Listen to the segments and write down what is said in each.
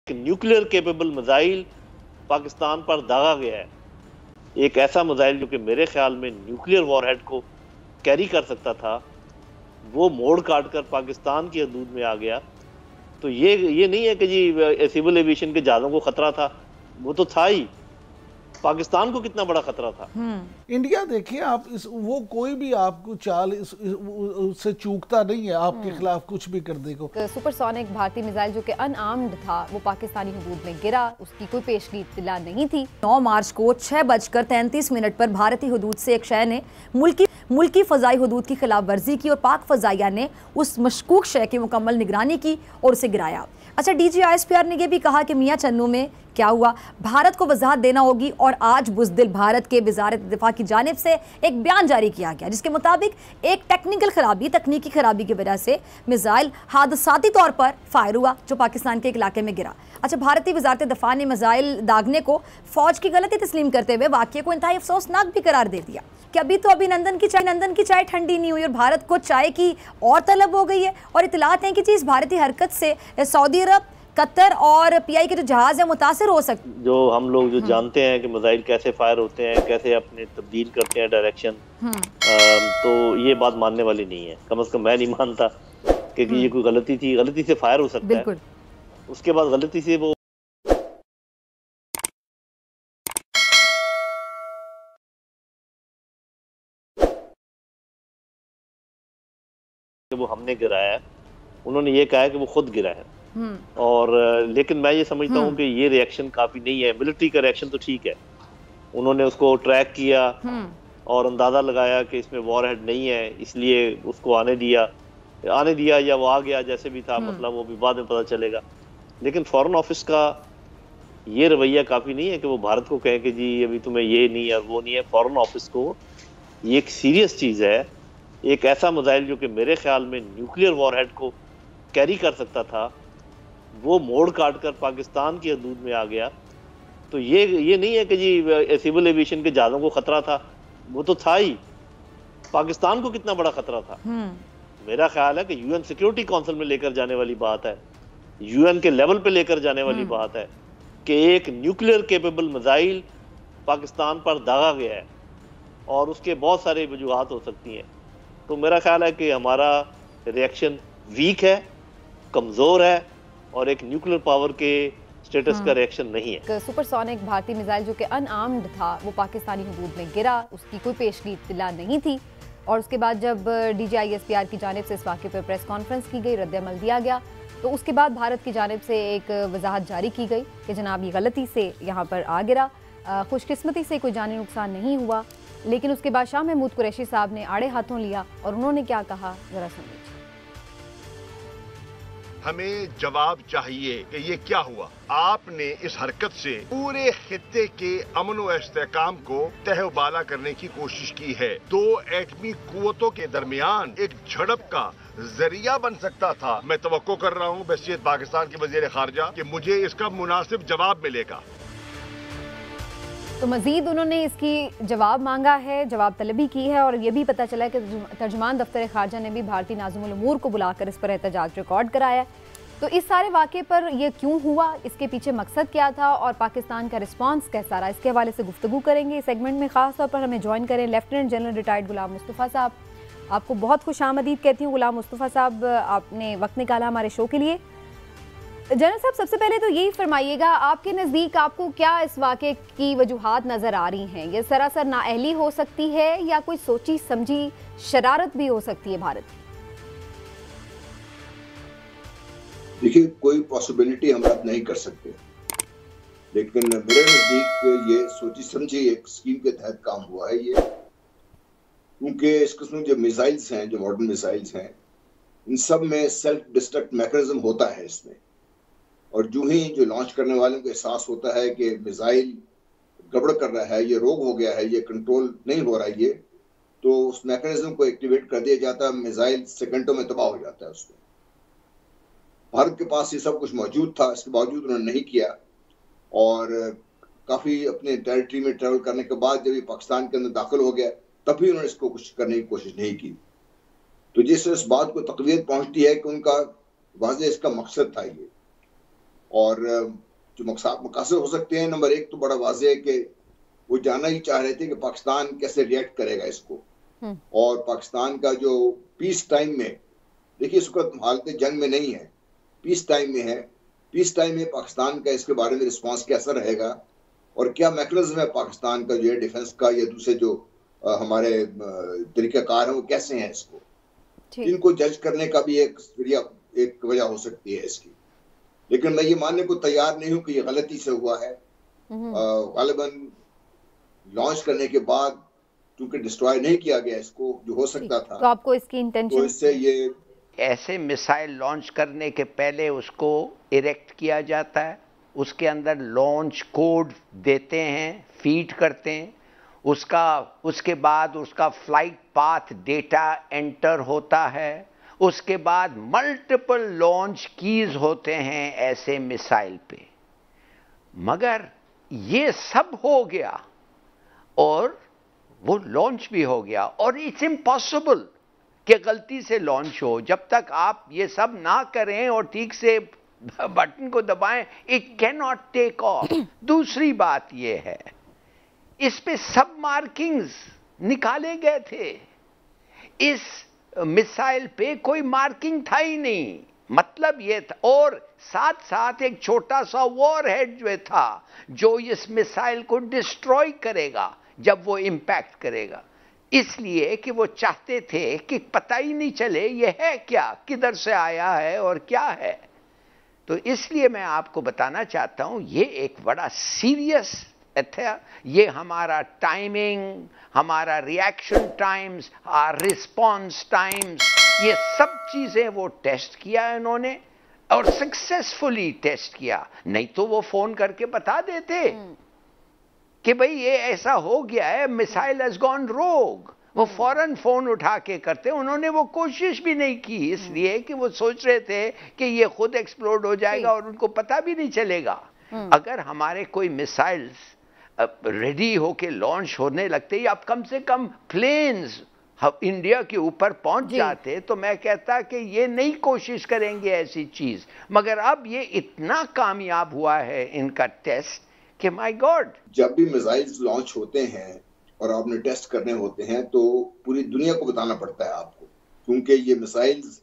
Nuclear capable missile Pakistan पर दागा गया है। एक ऐसा मिसाइल जो कि मेरे ख्याल में न्यूक्लियर वॉरहेड को कैरी कर सकता था, वो मोड़ काट कर पाकिस्तान की हदूद में आ गया। तो ये नहीं है कि जी सिविल एविएशन के जहाज़ों को खतरा था, वो तो था ही। पाकिस्तान को कितना बड़ा खतरा था। इंडिया देखिए आप वो कोई भी आपको चाल उससे चूकता नहीं है, आपके खिलाफ कुछ भी कर देगा। सुपरसोनिक भारतीय मिसाइल जो कि अनआर्म्ड था वो पाकिस्तानी हदूद में गिरा, उसकी कोई पेशगी इत्तला नहीं थी। 9 मार्च को 6:33 पर भारतीय हदूद से एक शय ने मुल्की फजाई हदूद की खिलाफ वर्जी की और पाक फजाइया ने उस मशकूक शय की मुकम्मल निगरानी की और उसे गिराया। अच्छा, DGISPR ने यह भी कहा कि मियां चन्नू में क्या हुआ, भारत को वजाहत देना होगी। और आज बुज़दिल भारत के वज़ारत दिफा की जानिब से एक बयान जारी किया गया जिसके मुताबिक एक तकनीकी खराबी की वजह से मिसाइल हादसाती तौर पर फायर हुआ जो पाकिस्तान के एक इलाके में गिरा। अच्छा, भारतीय वज़ारत दिफा ने मिसाइल दागने को फौज की गलती तस्लीम करते हुए वाक़ये को इंतहाई अफसोसनाक भी करार दे दिया कि अभी तो नंदन की चाय ठंडी नहीं हुई और भारत को चाय की और तलब हो गई है। और इतलात हैं कि इस भारतीय हरकत से सऊदी अरब, कतर और PI के जो जहाज है मुतासर हो सकते। जो हम लोग जो जानते हैं कि मिसाइल कैसे फायर होते हैं, कैसे अपने तब्दील करते हैं डायरेक्शन, तो ये बात मानने वाली नहीं है। कम से कम मैं नहीं मानता कि ये कोई गलती थी। गलती से फायर हो सकता है, उसके बाद गलती से वो हमने गिराया है। उन्होंने ये कहा है कि वो खुद गिरा है। और लेकिन मैं ये समझता हूँ कि ये रिएक्शन काफी नहीं है। मिलिट्री का रिएक्शन तो ठीक है, उन्होंने उसको ट्रैक किया और अंदाजा लगाया कि इसमें वॉरहेड नहीं है, इसलिए उसको आने दिया या वो आ गया, जैसे भी था मसला वो भी बाद में पता चलेगा। लेकिन फॉरेन ऑफिस का ये रवैया काफी नहीं है कि वो भारत को कहे कि जी अभी तुम्हें ये नहीं है वो नहीं है। फॉरेन ऑफिस को ये एक सीरियस चीज है। एक ऐसा मिसाइल जो कि मेरे ख्याल में न्यूक्लियर वॉरहेड को कैरी कर सकता था, वो मोड़ काट कर पाकिस्तान की हदूद में आ गया। तो ये नहीं है कि जी सिविल एविएशन के जहाज़ों को खतरा था, वो तो था ही। पाकिस्तान को कितना बड़ा खतरा था। मेरा ख्याल है कि UN सिक्योरिटी काउंसिल में लेकर जाने वाली बात है, UN के लेवल पे लेकर जाने वाली बात है कि एक न्यूक्लियर केपेबल मिसाइल पाकिस्तान पर दागा गया है और उसके बहुत सारे वजूहात हो सकती हैं। तो मेरा ख्याल है कि हमारा रिएक्शन वीक है, कमजोर है और एक न्यूक्लियर पावर के स्टेटस का रिएक्शन नहीं है। सुपरसोनिक भारतीय मिसाइल जो कि अनआर्म्ड था वो पाकिस्तानी हदूद में गिरा, उसकी कोई पेशगी इत्तला नहीं थी। और उसके बाद जब DGISPR की जानिब से इस वाक़े पर प्रेस कॉन्फ्रेंस की गई, रद्द-ए-अमल दिया गया, तो उसके बाद भारत की जानिब से एक वजाहत जारी की गई कि जनाब ये गलती से यहाँ पर आ गिरा। खुशकिस्मती से कोई जानी नुकसान नहीं हुआ। लेकिन उसके बाद शाह महमूद कुरैशी साहब ने आड़े हाथों लिया और उन्होंने क्या कहा, जरा सुनिए। हमें जवाब चाहिए कि ये क्या हुआ। आपने इस हरकत से पूरे खित्ते के अमन व इस्तेहकाम को तहबाला करने की कोशिश की है। 2 एटमी कुव्वतों के दरमियान एक झड़प का जरिया बन सकता था। मैं तवक्को कर रहा हूँ बहसीत पाकिस्तान के वजीर खारजा कि मुझे इसका मुनासिब जवाब मिलेगा। तो मजीद उन्होंने इसकी जवाब मांगा है, जवाब तलबी की है। और ये भी पता चला है कि तर्जुमान दफ्तर खारजा ने भी भारतीय नाज़िमुल उमूर को बुलाकर इस पर एहतजाज रिकॉर्ड कराया। तो इस सारे वाक़े पर यह क्यों हुआ, इसके पीछे मकसद क्या था और पाकिस्तान का रिस्पांस कैसा रहा, इसके हवाले से गुफ्तगू करेंगे इस सेगमेंट में। ख़ास तौर पर हमें ज्वाइन करें लेफ्टिनेंट जनरल रिटायर्ड गुलाम मुस्तफ़ा साहब। आपको बहुत खुश आमदीद कहती हूँ गुलाम मुस्तफ़ा साहब, आपने वक्त निकाला हमारे शो के लिए। जनरल साहब, सबसे पहले तो यही फरमाइएगा, आपके नज़दीक आपको क्या इस वाक़े की वजूहात नज़र आ रही हैं? ये सरासर नाअहली हो सकती है या कोई सोची समझी शरारत भी हो सकती है भारत की? देखिए, कोई पॉसिबिलिटी हम रद्द नहीं कर सकते, लेकिन मेरे नज़दीक ये सोची समझी एक स्कीम के तहत काम हुआ है ये। क्योंकि इस किस्म जो मिसाइल्स हैं, जो मॉडर्न मिसाइल्स हैं, इन सब में सेल्फ डिस्ट्रक्ट मैकेनिज्म होता है इसमें। और जो ही जो लॉन्च करने वाले को एहसास होता है कि मिसाइल गड़बड़ कर रहा है, ये रोग हो गया है, ये कंट्रोल नहीं हो रहा है, ये तो उस मैकेनिज्म को एक्टिवेट कर दिया जाता है, मिसाइल सेकंडों में तबाह हो जाता है उसमें। भारत के पास ये सब कुछ मौजूद था, इसके बावजूद उन्होंने नहीं किया और काफी अपने टेरिटरी में ट्रेवल करने के बाद जब ये पाकिस्तान के अंदर दाखिल हो गया तब भी उन्होंने इसको कुछ करने की कोशिश नहीं की। तो जिससे इस बात को तकवीत पहुंचती है कि उनका वाज़े इसका मकसद था ये। और जो मकासद हो सकते हैं, नंबर एक तो बड़ा वाज़ेह है कि वो जानना ही चाह रहे थे कि पाकिस्तान कैसे रिएक्ट करेगा इसको। और पाकिस्तान का जो पीस टाइम में, देखिए इस वक्त हालत जंग में नहीं है, पीस टाइम में है। पीस टाइम में पाकिस्तान का इसके बारे में रिस्पांस कैसा रहेगा और क्या मैकेनिज्म है पाकिस्तान का जो है डिफेंस का या दूसरे जो हमारे तरीक़ाकार हैं वो कैसे हैं, इसको इनको जज करने का भी एक वजह हो सकती है इसकी। लेकिन मैं ये मानने को तैयार नहीं हूँ कि ये गलती से हुआ है। गालिबन लॉन्च करने के बाद क्योंकि डिस्ट्रॉय नहीं किया गया इसको जो हो सकता था, तो आपको इसकी इंटेंशन, तो इससे ये ऐसे मिसाइल लॉन्च करने के पहले उसको इरेक्ट किया जाता है, उसके अंदर लॉन्च कोड देते हैं, फीड करते हैं, उसके बाद उसका फ्लाइट पाथ डेटा एंटर होता है, उसके बाद मल्टीपल लॉन्च कीज होते हैं ऐसे मिसाइल पे। मगर ये सब हो गया और वो लॉन्च भी हो गया और इट्स इम्पॉसिबल कि गलती से लॉन्च हो। जब तक आप ये सब ना करें और ठीक से बटन को दबाएं, it can not take off. दूसरी बात ये है, इस पे सब मार्किंग्स निकाले गए थे, इस मिसाइल पे कोई मार्किंग था ही नहीं। मतलब ये था, और साथ साथ एक छोटा सा वॉरहेड जो था जो इस मिसाइल को डिस्ट्रॉय करेगा जब वो इंपैक्ट करेगा, इसलिए कि वो चाहते थे कि पता ही नहीं चले ये है क्या, किधर से आया है और क्या है। तो इसलिए मैं आपको बताना चाहता हूं ये एक बड़ा सीरियस था। ये हमारा टाइमिंग, हमारा रिएक्शन टाइम्स, रिस्पॉन्स टाइम्स, ये सब चीजें वो टेस्ट किया इन्होंने और सक्सेसफुली टेस्ट किया। नहीं तो वो फोन करके बता देते कि भाई ये ऐसा हो गया है, मिसाइल हैज गॉन रोग। वो फौरन फोन उठा के करते, उन्होंने वो कोशिश भी नहीं की, इसलिए कि वो सोच रहे थे कि ये खुद एक्सप्लोड हो जाएगा और उनको पता भी नहीं चलेगा। अगर हमारे कोई मिसाइल्स रेडी होके लॉन्च होने लगते या कम से कम प्लेन्स इंडिया के ऊपर पहुंच जाते, तो मैं कहता कि ये नहीं कोशिश करेंगे ऐसी चीज। मगर अब ये इतना कामयाब हुआ है इनका टेस्ट कि माय गॉड। जब भी मिसाइल्स लॉन्च होते हैं और आपने टेस्ट करने होते हैं तो पूरी दुनिया को बताना पड़ता है आपको, क्योंकि ये मिसाइल्स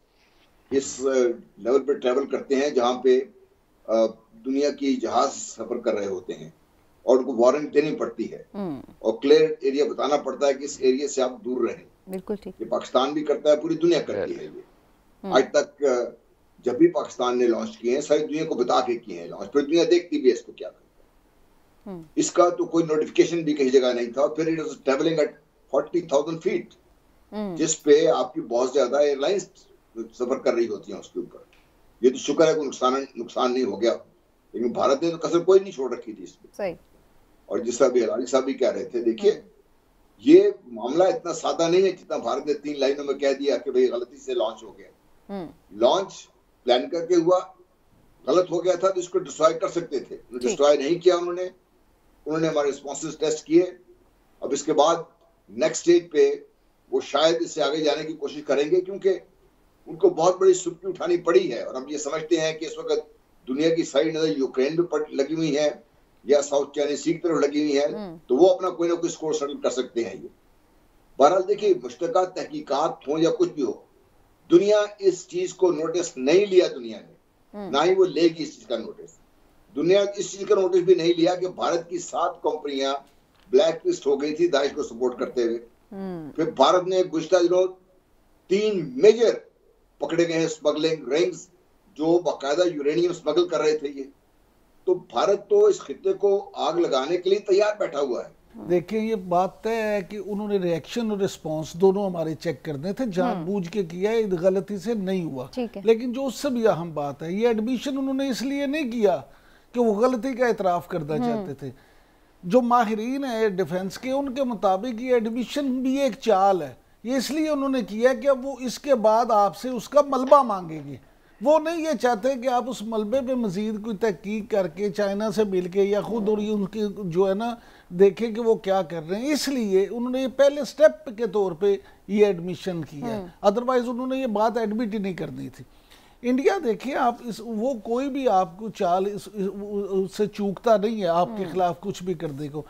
इस लेवल पे ट्रेवल करते हैं जहां पे दुनिया की जहाज सफर कर रहे होते हैं और उनको वारंट देनी पड़ती है और क्लियर एरिया बताना पड़ता है कि इस एरिया से आप दूर रहें। बिल्कुल ठीक। ये पाकिस्तान भी करता है, पूरी दुनिया करती है ये। आज तक जब भी पाकिस्तान ने लॉन्च किए हैं सारी दुनिया को बता के किए हैं लॉन्च, फिर दुनिया देखती भी है इसको क्या करता है। इसका तो कोई नोटिफिकेशन भी कहीं जगह नहीं था। फिर it was travelling eight 40,000 feet, जिस पे आपकी बहुत ज्यादा एयरलाइंस सफर कर रही होती हैं उसके ऊपर। ये तो शुक्र है कोई नुकसान नहीं हो गया, लेकिन भारत ने तो कसर कोई नहीं छोड़ रखी थी इसमें। सही। और जिस तरह हलाली साहब भी कह रहे थे, देखिए ये मामला इतना सादा नहीं है जितना भारत ने 3 लाइनों में कह दिया कि भाई गलती से लॉन्च हो गया। लॉन्च प्लान करके हुआ, गलत हो गया था तो इसको डिस्ट्रॉय कर सकते थे, डिस्ट्रॉय नहीं किया उन्होंने हमारे रिस्पॉन्सेस टेस्ट किए। अब इसके बाद नेक्स्ट स्टेज पे वो शायद इससे आगे जाने की कोशिश करेंगे, क्योंकि उनको बहुत बड़ी सुप्ती उठानी पड़ी है। और हम ये समझते हैं कि इस वक्त दुनिया की सारी नजर यूक्रेन पे लगी हुई है या साउथ चाइना सी की तरफ लगी हुई है, तो वो अपना कोई ना कोई स्कोर सेटल कर सकते हैं। ये बहरहाल देखिए, मुश्तरका तहकीकात हो या कुछ भी हो, दुनिया इस चीज को नोटिस नहीं लिया, दुनिया ने ना ही वो लेगी इस चीज का नोटिस। दुनिया इस चीज का नोटिस भी नहीं लिया कि भारत की 7 कंपनियां ब्लैक लिस्ट हो गई थी दाइश को सपोर्ट करते हुए। फिर भारत ने गुज़िश्ता दिनों 3 मेजर पकड़े गए हैं स्मगलिंग रिंग्स जो बाकायदा यूरेनियम स्मगल कर रहे थे। ये तो भारत तो इस खित्ते को आग लगाने के लिए तैयार बैठा हुआ है। देखिए, ये बात तय है कि उन्होंने रिएक्शन और रिस्पांस दोनों हमारे चेक करने थे, जानबूझ के किया है, गलती से नहीं हुआ। लेकिन जो उससे भी अहम बात है, ये एडमिशन उन्होंने इसलिए नहीं किया कि वो गलती का एतराफ करना चाहते थे। जो माहिरीन है डिफेंस के, उनके मुताबिक ये एडमिशन भी एक चाल है। ये इसलिए उन्होंने किया कि अब वो इसके बाद आपसे उसका मलबा मांगेंगे। वो नहीं ये चाहते कि आप उस मलबे पे मजीद कोई तहकीक करके चाइना से मिल के या खुद और ये उनके जो है ना देखें कि वो क्या कर रहे हैं। इसलिए उन्होंने ये पहले स्टेप के तौर पे ये एडमिशन किया है, अदरवाइज उन्होंने ये बात एडमिट ही नहीं करनी थी। इंडिया देखिए आप वो कोई भी आपको चाल उससे चूकता नहीं है आपके खिलाफ कुछ भी कर देगा।